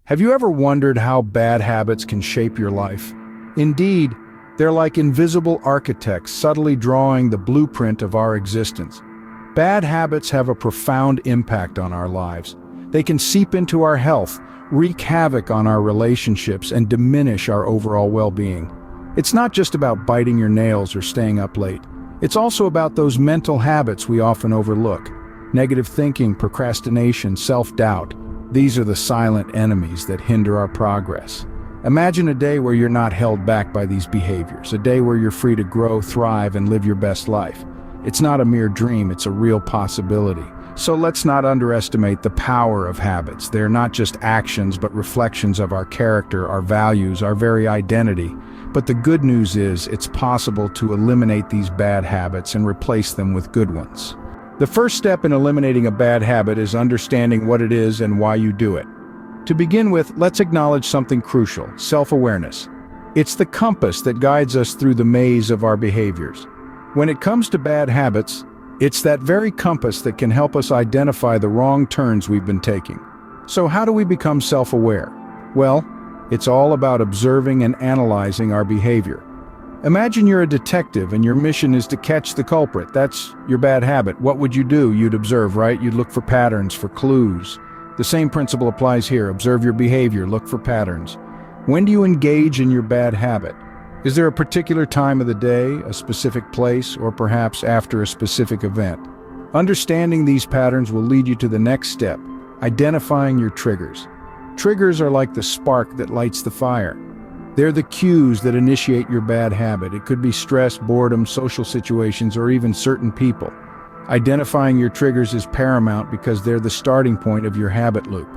Have you ever wondered how bad habits can shape your life? Indeed, they're like invisible architects subtly drawing the blueprint of our existence. Bad habits have a profound impact on our lives. They can seep into our health, wreak havoc on our relationships, and diminish our overall well-being. It's not just about biting your nails or staying up late. It's also about those mental habits we often overlook. Negative thinking, procrastination, self-doubt. These are the silent enemies that hinder our progress. Imagine a day where you're not held back by these behaviors, a day where you're free to grow, thrive, and live your best life. It's not a mere dream, it's a real possibility. So let's not underestimate the power of habits. They're not just actions, but reflections of our character, our values, our very identity. But the good news is, it's possible to eliminate these bad habits and replace them with good ones. The first step in eliminating a bad habit is understanding what it is and why you do it. To begin with, let's acknowledge something crucial: self-awareness. It's the compass that guides us through the maze of our behaviors. When it comes to bad habits, it's that very compass that can help us identify the wrong turns we've been taking. So how do we become self-aware? Well, it's all about observing and analyzing our behavior. Imagine you're a detective and your mission is to catch the culprit. That's your bad habit. What would you do? You'd observe, right? You'd look for patterns, for clues. The same principle applies here. Observe your behavior, look for patterns. When do you engage in your bad habit? Is there a particular time of the day, a specific place, or perhaps after a specific event? Understanding these patterns will lead you to the next step: identifying your triggers. Triggers are like the spark that lights the fire. They're the cues that initiate your bad habit. It could be stress, boredom, social situations, or even certain people. Identifying your triggers is paramount because they're the starting point of your habit loop.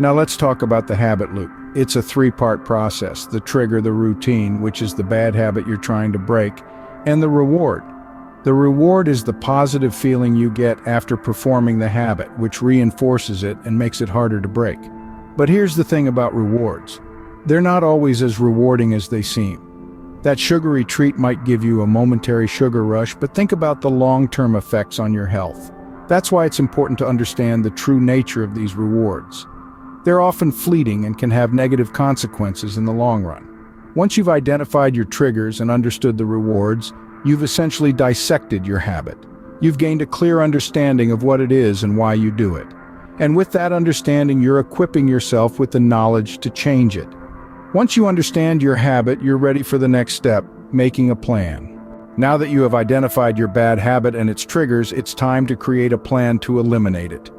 Now let's talk about the habit loop. It's a three-part process: the trigger, the routine, which is the bad habit you're trying to break, and the reward. The reward is the positive feeling you get after performing the habit, which reinforces it and makes it harder to break. But here's the thing about rewards. They're not always as rewarding as they seem. That sugary treat might give you a momentary sugar rush, but think about the long-term effects on your health. That's why it's important to understand the true nature of these rewards. They're often fleeting and can have negative consequences in the long run. Once you've identified your triggers and understood the rewards, you've essentially dissected your habit. You've gained a clear understanding of what it is and why you do it. And with that understanding, you're equipping yourself with the knowledge to change it. Once you understand your habit, you're ready for the next step: making a plan. Now that you have identified your bad habit and its triggers, it's time to create a plan to eliminate it.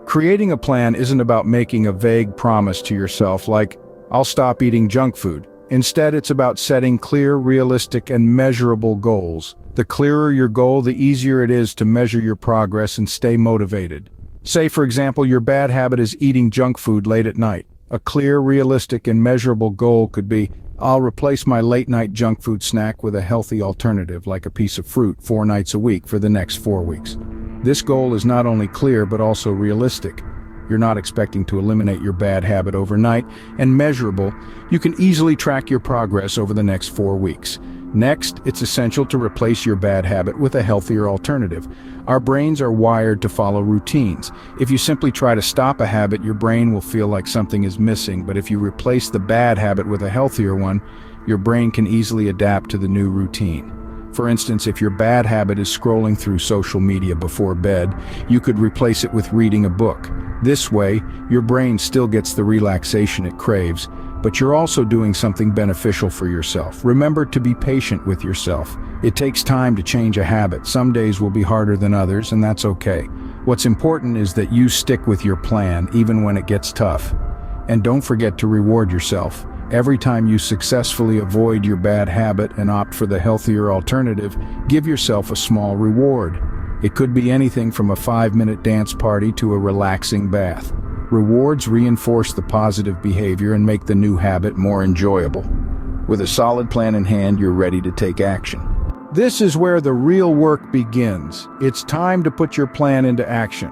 Creating a plan isn't about making a vague promise to yourself like, "I'll stop eating junk food." Instead, it's about setting clear, realistic, and measurable goals. The clearer your goal, the easier it is to measure your progress and stay motivated. Say, for example, your bad habit is eating junk food late at night. A clear, realistic, and measurable goal could be, "I'll replace my late-night junk food snack with a healthy alternative like a piece of fruit 4 nights a week for the next 4 weeks." This goal is not only clear but also realistic. You're not expecting to eliminate your bad habit overnight, and measurable. You can easily track your progress over the next 4 weeks. Next, it's essential to replace your bad habit with a healthier alternative. Our brains are wired to follow routines. If you simply try to stop a habit, your brain will feel like something is missing, but if you replace the bad habit with a healthier one, your brain can easily adapt to the new routine. For instance, if your bad habit is scrolling through social media before bed, you could replace it with reading a book. This way, your brain still gets the relaxation it craves, but you're also doing something beneficial for yourself. Remember to be patient with yourself. It takes time to change a habit. Some days will be harder than others, and that's okay. What's important is that you stick with your plan, even when it gets tough. And don't forget to reward yourself. Every time you successfully avoid your bad habit and opt for the healthier alternative, give yourself a small reward. It could be anything from a 5-minute dance party to a relaxing bath. Rewards reinforce the positive behavior and make the new habit more enjoyable. With a solid plan in hand, you're ready to take action. This is where the real work begins. It's time to put your plan into action.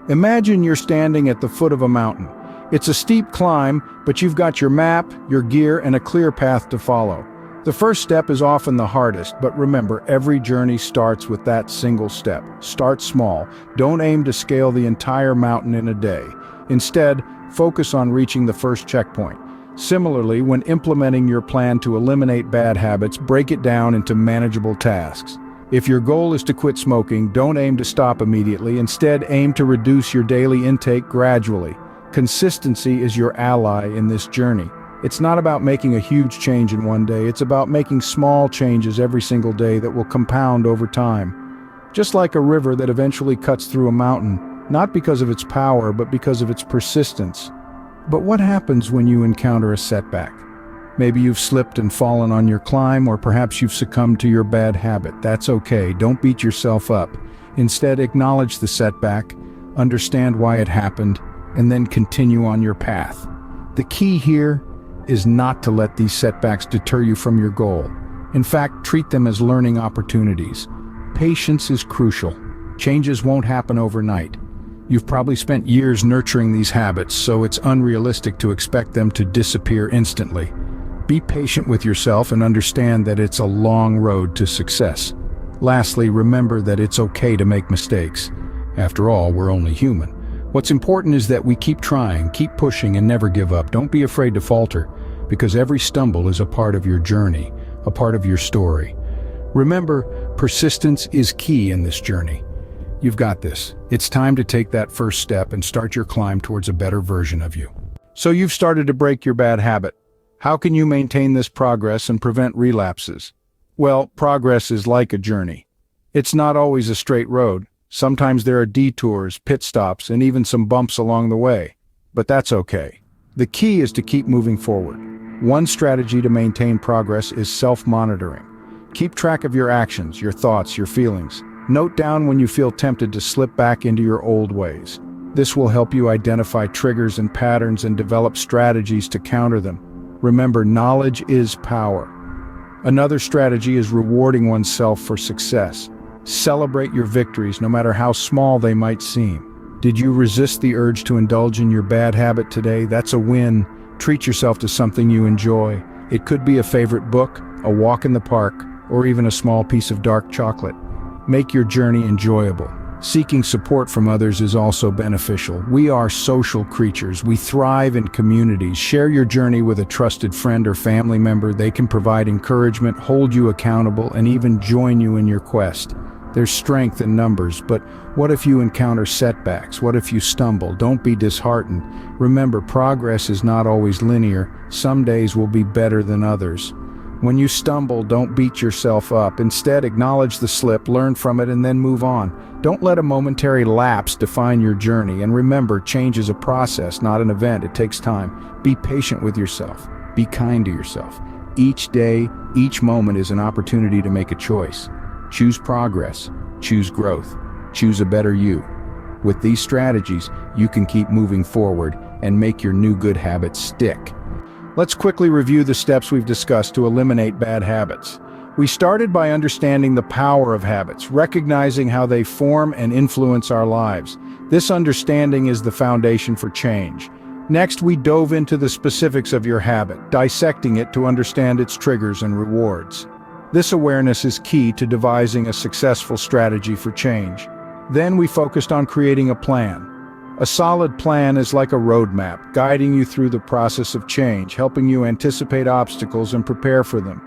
Imagine you're standing at the foot of a mountain. It's a steep climb, but you've got your map, your gear, and a clear path to follow. The first step is often the hardest, but remember, every journey starts with that single step. Start small. Don't aim to scale the entire mountain in a day. Instead, focus on reaching the first checkpoint. Similarly, when implementing your plan to eliminate bad habits, break it down into manageable tasks. If your goal is to quit smoking, don't aim to stop immediately. Instead, aim to reduce your daily intake gradually. Consistency is your ally in this journey. It's not about making a huge change in one day, it's about making small changes every single day that will compound over time. Just like a river that eventually cuts through a mountain, not because of its power, but because of its persistence. But what happens when you encounter a setback? Maybe you've slipped and fallen on your climb, or perhaps you've succumbed to your bad habit. That's okay, don't beat yourself up. Instead, acknowledge the setback, understand why it happened, and then continue on your path. The key here is not to let these setbacks deter you from your goal. In fact, treat them as learning opportunities. Patience is crucial. Changes won't happen overnight. You've probably spent years nurturing these habits, so it's unrealistic to expect them to disappear instantly. Be patient with yourself and understand that it's a long road to success. Lastly, remember that it's okay to make mistakes. After all, we're only human. What's important is that we keep trying, keep pushing, and never give up. Don't be afraid to falter, because every stumble is a part of your journey, a part of your story. Remember, persistence is key in this journey. You've got this. It's time to take that first step and start your climb towards a better version of you. So you've started to break your bad habit. How can you maintain this progress and prevent relapses? Well, progress is like a journey. It's not always a straight road. Sometimes there are detours, pit stops, and even some bumps along the way. But that's okay. The key is to keep moving forward. One strategy to maintain progress is self-monitoring. Keep track of your actions, your thoughts, your feelings. Note down when you feel tempted to slip back into your old ways. This will help you identify triggers and patterns and develop strategies to counter them. Remember, knowledge is power. Another strategy is rewarding oneself for success. Celebrate your victories, no matter how small they might seem. Did you resist the urge to indulge in your bad habit today? That's a win. Treat yourself to something you enjoy. It could be a favorite book, a walk in the park, or even a small piece of dark chocolate. Make your journey enjoyable. Seeking support from others is also beneficial. We are social creatures. We thrive in communities. Share your journey with a trusted friend or family member. They can provide encouragement, hold you accountable, and even join you in your quest. There's strength in numbers, but what if you encounter setbacks? What if you stumble? Don't be disheartened. Remember, progress is not always linear. Some days will be better than others. When you stumble, don't beat yourself up. Instead, acknowledge the slip, learn from it, and then move on. Don't let a momentary lapse define your journey. And remember, change is a process, not an event. It takes time. Be patient with yourself. Be kind to yourself. Each day, each moment is an opportunity to make a choice. Choose progress. Choose growth. Choose a better you. With these strategies, you can keep moving forward and make your new good habits stick. Let's quickly review the steps we've discussed to eliminate bad habits. We started by understanding the power of habits, recognizing how they form and influence our lives. This understanding is the foundation for change. Next, we dove into the specifics of your habit, dissecting it to understand its triggers and rewards. This awareness is key to devising a successful strategy for change. Then we focused on creating a plan. A solid plan is like a roadmap, guiding you through the process of change, helping you anticipate obstacles and prepare for them.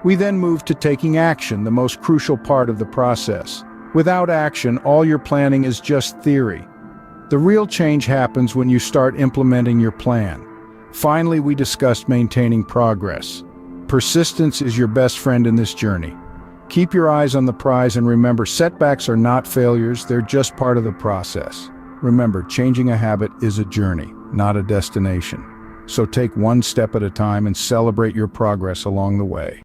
We then moved to taking action, the most crucial part of the process. Without action, all your planning is just theory. The real change happens when you start implementing your plan. Finally, we discussed maintaining progress. Persistence is your best friend in this journey. Keep your eyes on the prize and remember, setbacks are not failures, they're just part of the process. Remember, changing a habit is a journey, not a destination. So take one step at a time and celebrate your progress along the way.